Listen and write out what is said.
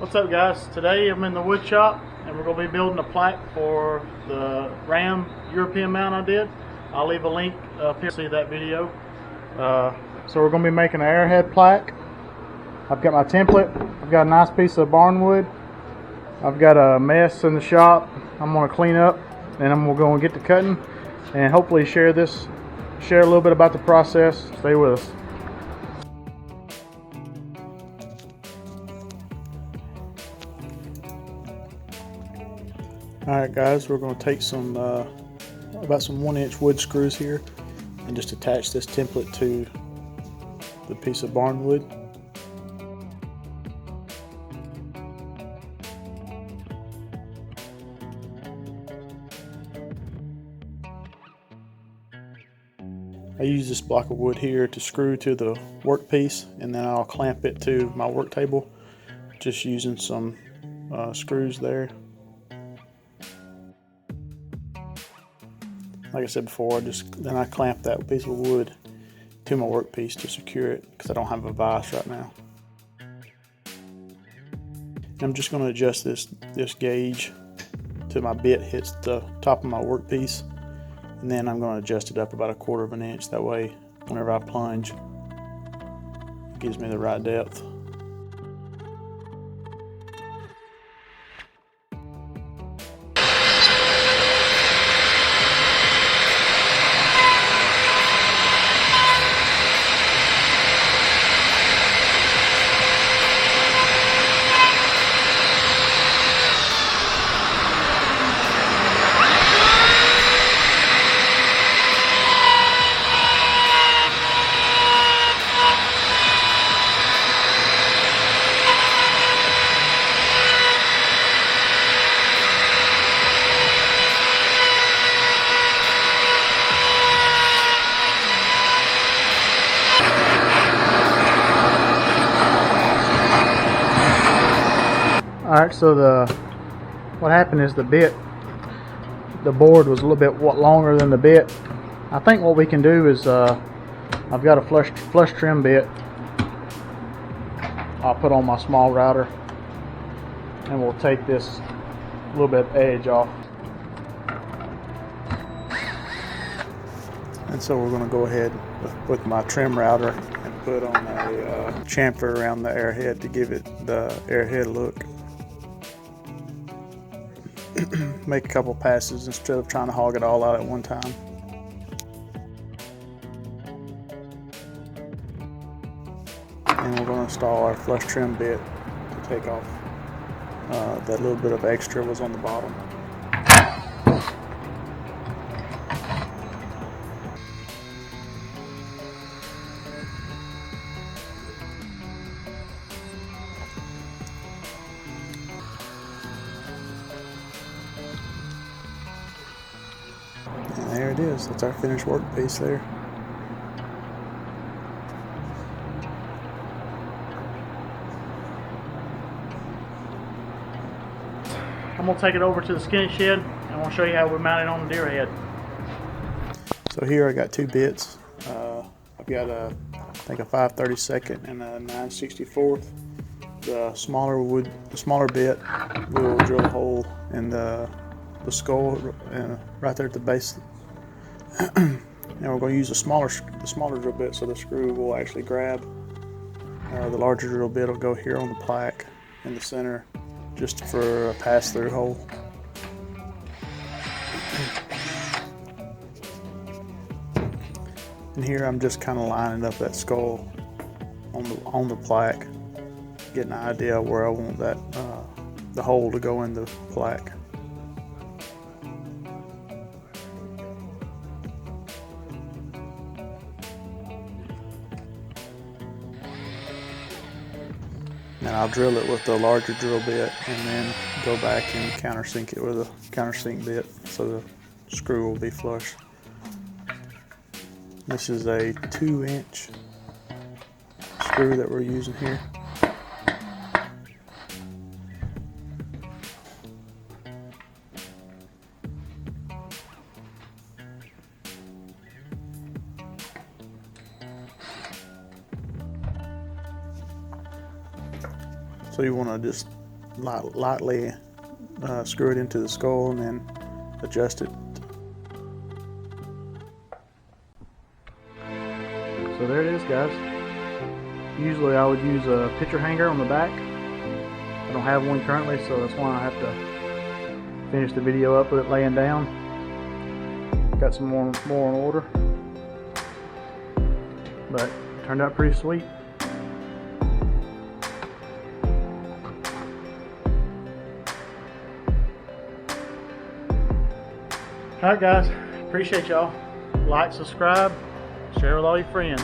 What's up, guys? Today I'm in the wood shop and we're going to be building a plaque for the Ram European mount I did. I'll leave a link up here to see that video. So we're going to be making an Arrowhead plaque. I've got my template. I've got a nice piece of barnwood. I've got a mess in the shop I'm going to clean up, and I'm going to go and get to cutting and hopefully share a little bit about the process. Stay with us. Alright guys, we're going to take some about some 1-inch wood screws here and just attach this template to the piece of barnwood. I use this block of wood here to screw to the workpiece, and then I'll clamp it to my work table just using some screws there. Like I said before, then I clamp that piece of wood to my workpiece to secure it because I don't have a vise right now. And I'm just going to adjust this gauge till my bit hits the top of my workpiece, and then I'm going to adjust it up about 1/4 of an inch. That way, whenever I plunge, it gives me the right depth. Alright, so what happened is the board was a little bit longer than the bit. I think what we can do is I've got a flush trim bit I'll put on my small router, and we'll take this little bit of edge off. And so we're going to go ahead with my trim router and put on a chamfer around the arrowhead to give it the arrowhead look. Make a couple passes instead of trying to hog it all out at one time. And we're going to install our flush trim bit to take off that little bit of extra was on the bottom. And there it is. That's our finished workpiece there. I'm going to take it over to the skinny shed and I'm going to show you how we mount it on the deer head. So here I got two bits. I've got I think a 5/32 and a 9/64. The smaller bit will drill a hole in the skull right there at the base. And we're going to use the smaller drill bit so the screw will actually grab. The larger drill bit will go here on the plaque in the center, just for a pass-through hole. And here I'm just kind of lining up that skull on the plaque, getting an idea of where I want that the hole to go in the plaque. And I'll drill it with the larger drill bit and then go back and countersink it with a countersink bit so the screw will be flush. This is a 2-inch screw that we're using here. So you want to just lightly screw it into the skull and then adjust it. So there it is, guys. Usually I would use a picture hanger on the back. I don't have one currently, so that's why I have to finish the video up with it laying down. Got some more in order, but it turned out pretty sweet. Alright guys, appreciate y'all. Like, subscribe, share with all your friends.